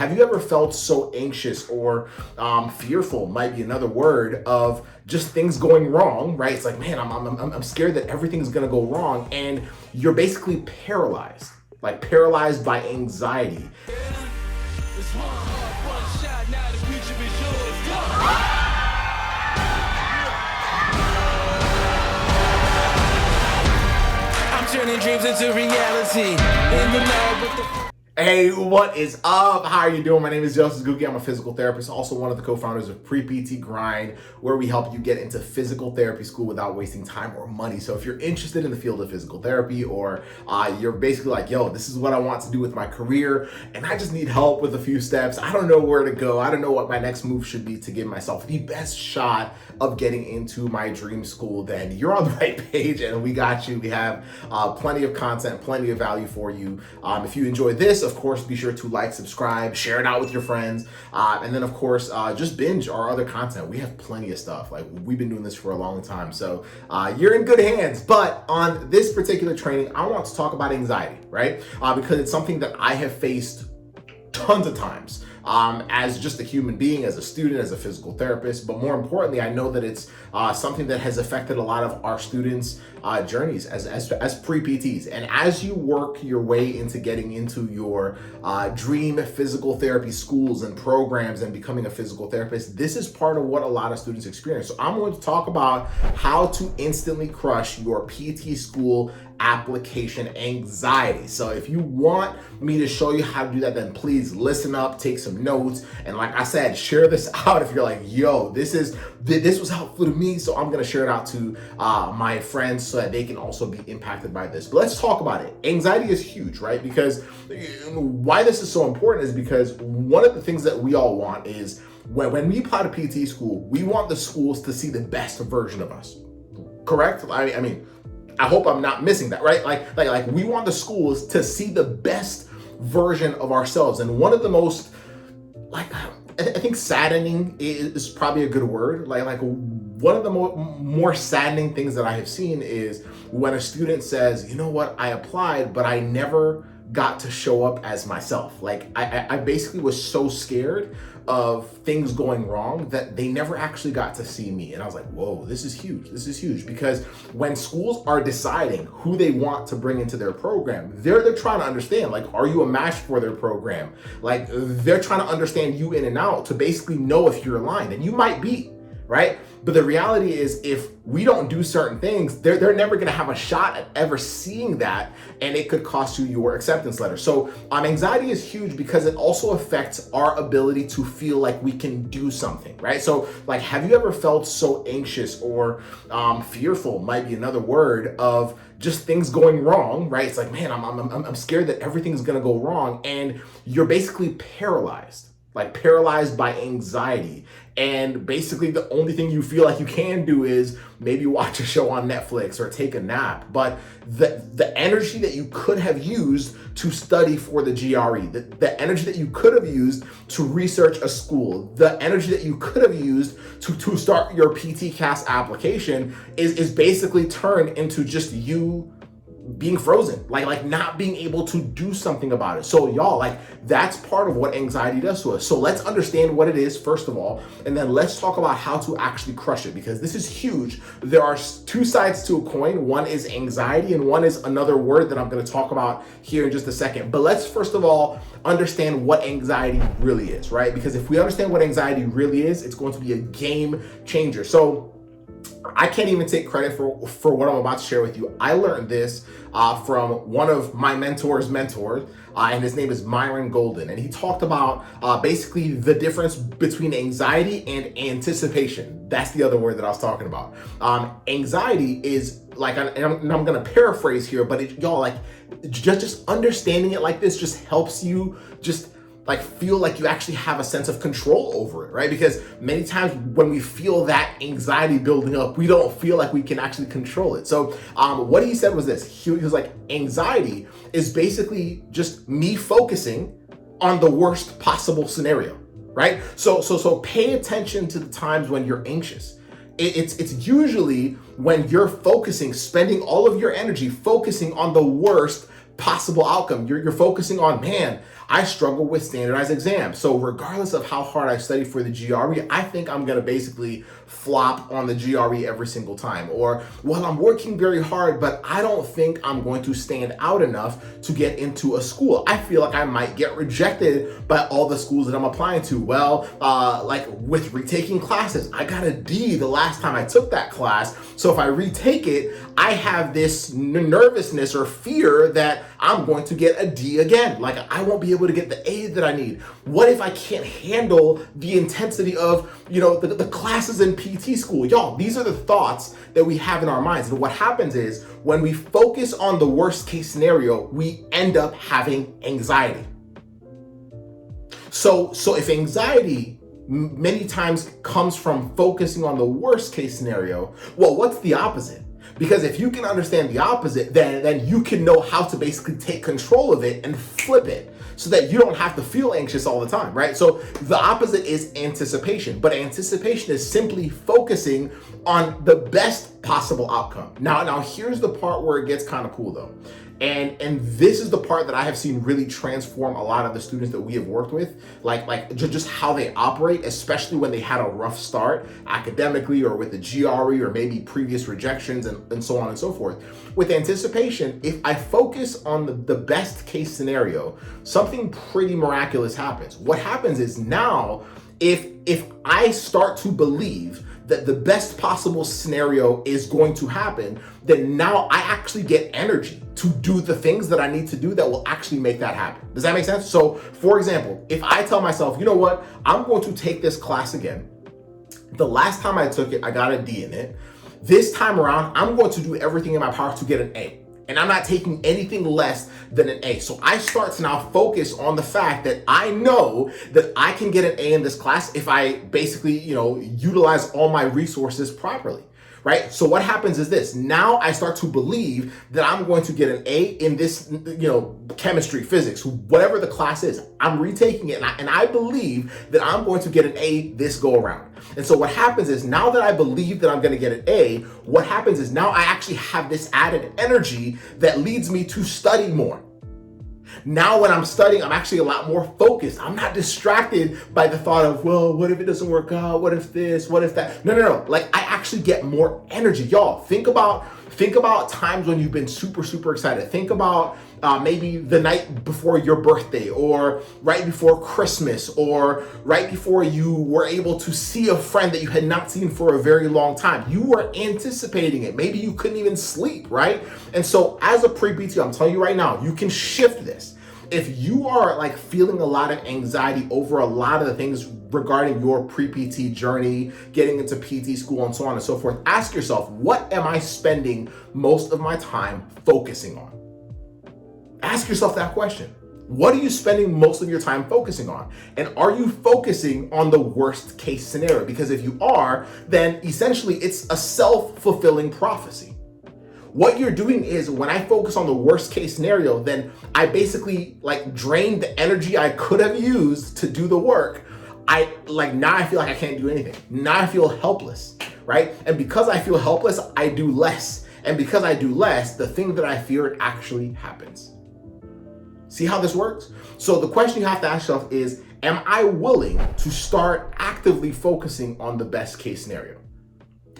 Have you ever felt so anxious or fearful, might be another word, of just things going wrong, right? It's like, man, I'm scared that everything's gonna go wrong, and you're basically paralyzed, like paralyzed by anxiety. It's one heart, one shot, now the future is yours. I'm turning dreams into reality. In the lab with the Hey, what is up? How are you doing? My name is Ngugi. I'm a physical therapist, also one of the co-founders of Pre-PT Grind, where we help you get into physical therapy school without wasting time or money. So if you're interested in the field of physical therapy, or you're basically like, yo, this is what I want to do with my career, and I just need help with a few steps. I don't know where to go. I don't know what my next move should be to give myself the best shot of getting into my dream school, then you're on the right page and we got you. We have plenty of content, plenty of value for you. If you enjoy this, of course, be sure to like, subscribe, share it out with your friends. And then of course, just binge our other content. We have plenty of stuff. Like, we've been doing this for a long time. So you're in good hands. But on this particular training, I want to talk about anxiety, right? Because it's something that I have faced tons of times as just a human being, as a student, as a physical therapist. But more importantly, I know that it's something that has affected a lot of our students' journeys as pre-PTs. And as you work your way into getting into your dream physical therapy schools and programs and becoming a physical therapist, this is part of what a lot of students experience. So I'm going to talk about how to instantly crush your PT school application anxiety. So if you want me to show you how to do that, then please listen up, take some notes, and like I said, share this out if you're like, yo, this was helpful to me, so I'm gonna share it out to my friends so that they can also be impacted by this. But let's talk about it. Anxiety is huge, right? Because why this is so important is because one of the things that we all want is when we apply to PT school, we want the schools to see the best version of us. Correct? I mean, I hope I'm not missing that, right? Like we want the schools to see the best version of ourselves. And one of the most, like, I think saddening is probably a good word. Like one of the more saddening things that I have seen is when a student says, you know what, I applied, but I never got to show up as myself. Like I basically was so scared of things going wrong that they never actually got to see me. And I was like, whoa, this is huge. This is huge, because when schools are deciding who they want to bring into their program, they're trying to understand, like, are you a match for their program? Like, they're trying to understand you in and out to basically know if you're aligned, and you might be, right? But the reality is, if we don't do certain things, they're never gonna have a shot at ever seeing that, and it could cost you your acceptance letter. So anxiety is huge because it also affects our ability to feel like we can do something, right? So like, have you ever felt so anxious or fearful, might be another word, of just things going wrong, right? It's like, man, I'm scared that everything's gonna go wrong, and you're basically paralyzed. Like paralyzed by anxiety. And basically the only thing you feel like you can do is maybe watch a show on Netflix or take a nap. But the energy that you could have used to study for the GRE, the energy that you could have used to research a school, the energy that you could have used to start your PT CAS application is basically turned into just you being frozen, like not being able to do something about it. So y'all, like, that's part of what anxiety does to us. So let's understand what it is first of all, and then let's talk about how to actually crush it, because this is huge. There are two sides to a coin. One is anxiety and one is another word that I'm going to talk about here in just a second. But let's first of all understand what anxiety really is, right? Because if we understand what anxiety really is, it's going to be a game changer. So I can't even take credit for what I'm about to share with you. I learned this from one of my mentors, and his name is Myron Golden. And he talked about basically the difference between anxiety and anticipation. That's the other word that I was talking about. Anxiety is like, and I'm going to paraphrase here, but y'all, like, just understanding it like this just helps you just like feel like you actually have a sense of control over it, right? Because many times when we feel that anxiety building up, we don't feel like we can actually control it. So what he said was this. He was like, anxiety is basically just me focusing on the worst possible scenario, right? So pay attention to the times when you're anxious. It's usually when you're focusing, spending all of your energy focusing on the worst possible outcome. You're focusing on, man, I struggle with standardized exams. So regardless of how hard I study for the GRE, I think I'm gonna basically flop on the GRE every single time. Or, well, I'm working very hard, but I don't think I'm going to stand out enough to get into a school. I feel like I might get rejected by all the schools that I'm applying to. Well, like with retaking classes, I got a D the last time I took that class. So if I retake it, I have this nervousness or fear that I'm going to get a D again. Like I won't be able to get the A that I need. What if I can't handle the intensity of, the classes in PT school? Y'all, these are the thoughts that we have in our minds. And what happens is when we focus on the worst case scenario, we end up having anxiety. So if anxiety many times comes from focusing on the worst case scenario, well, what's the opposite? Because if you can understand the opposite, then you can know how to basically take control of it and flip it so that you don't have to feel anxious all the time, right? So the opposite is anticipation, but anticipation is simply focusing on the best possible outcome. Now here's the part where it gets kind of cool though. And this is the part that I have seen really transform a lot of the students that we have worked with, like just how they operate, especially when they had a rough start academically or with the GRE or maybe previous rejections and so on and so forth. With anticipation, if I focus on the best case scenario, something pretty miraculous happens. What happens is now, if I start to believe that the best possible scenario is going to happen, then now I actually get energy to do the things that I need to do that will actually make that happen. Does that make sense? So for example, if I tell myself, you know what, I'm going to take this class again. The last time I took it, I got a D in it. This time around, I'm going to do everything in my power to get an A. And I'm not taking anything less than an A. So I start to now focus on the fact that I know that I can get an A in this class if I basically, utilize all my resources properly, right? So what happens is this. Now I start to believe that I'm going to get an A in this, chemistry, physics, whatever the class is. I'm retaking it and I believe that I'm going to get an A this go around. And so what happens is now that I believe that I'm going to get an A, what happens is now I actually have this added energy that leads me to study more. Now when I'm studying, I'm actually a lot more focused. I'm not distracted by the thought of, well, what if it doesn't work out? What if this? What if that? No. Like I actually get more energy. Y'all, think about times when you've been super, super excited. Think about maybe the night before your birthday or right before Christmas or right before you were able to see a friend that you had not seen for a very long time. You were anticipating it. Maybe you couldn't even sleep, right? And so as a pre-PT, I'm telling you right now, you can shift this. If you are like feeling a lot of anxiety over a lot of the things regarding your pre-PT journey, getting into PT school and so on and so forth, ask yourself, what am I spending most of my time focusing on? Ask yourself that question. What are you spending most of your time focusing on? And are you focusing on the worst case scenario? Because if you are, then essentially it's a self-fulfilling prophecy. What you're doing is when I focus on the worst case scenario, then I basically like drain the energy I could have used to do the work. Now I feel like I can't do anything. Now I feel helpless, right? And because I feel helpless, I do less. And because I do less, the thing that I feared actually happens. See how this works? So the question you have to ask yourself is, am I willing to start actively focusing on the best case scenario?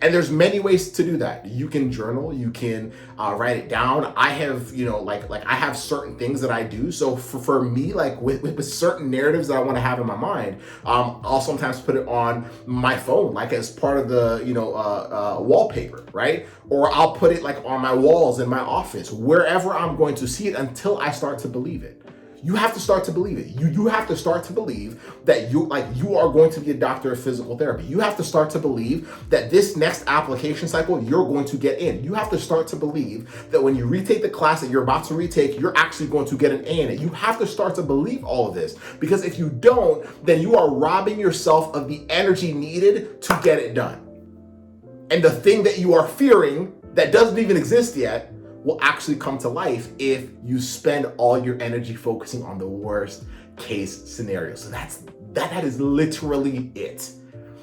And there's many ways to do that. You can journal, you can write it down. I have, I have certain things that I do. So for me, like with certain narratives that I want to have in my mind, I'll sometimes put it on my phone, like as part of the, wallpaper, right? Or I'll put it like on my walls in my office, wherever I'm going to see it until I start to believe it. You have to start to believe it. You have to start to believe that you are going to be a doctor of physical therapy. You have to start to believe that this next application cycle, you're going to get in. You have to start to believe that when you retake the class that you're about to retake, you're actually going to get an A in it. You have to start to believe all of this, because if you don't, then you are robbing yourself of the energy needed to get it done. And the thing that you are fearing that doesn't even exist yet will actually come to life if you spend all your energy focusing on the worst case scenario. So that is literally it.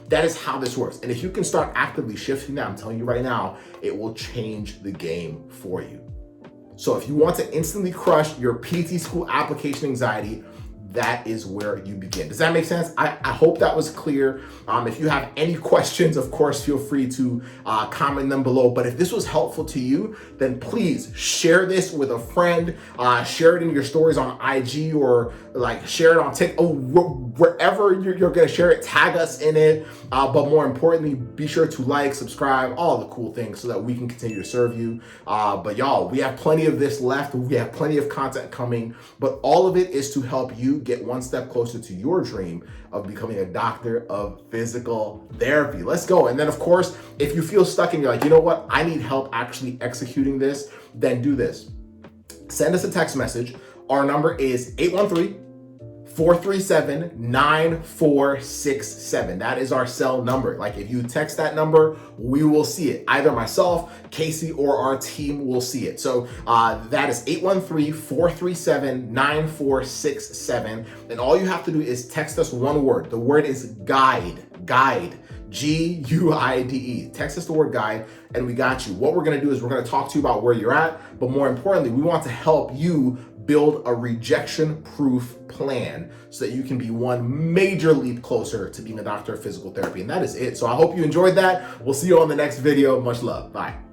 That is how this works. And if you can start actively shifting that, I'm telling you right now, it will change the game for you. So if you want to instantly crush your PT school application anxiety, that is where you begin. Does that make sense? I hope that was clear. If you have any questions, of course, feel free to comment them below. But if this was helpful to you, then please share this with a friend, share it in your stories on IG, or like share it on TikTok, wherever you're gonna share it, tag us in it. But more importantly, be sure to like, subscribe, all the cool things so that we can continue to serve you. But y'all, we have plenty of this left. We have plenty of content coming, but all of it is to help you get one step closer to your dream of becoming a doctor of physical therapy. Let's go. And then of course, if you feel stuck and you're like, you know what, I need help actually executing this, then do this. Send us a text message. Our number is 813-437-9467. That is our cell number. Like if you text that number, we will see it. Either myself, Casey, or our team will see it. So that is 813-437-9467. And all you have to do is text us one word. The word is guide. Guide. Text us the word guide and we got you. What we're going to do is we're going to talk to you about where you're at, but more importantly, we want to help you build a rejection-proof plan so that you can be one major leap closer to being a doctor of physical therapy. And that is it. So I hope you enjoyed that. We'll see you on the next video. Much love. Bye.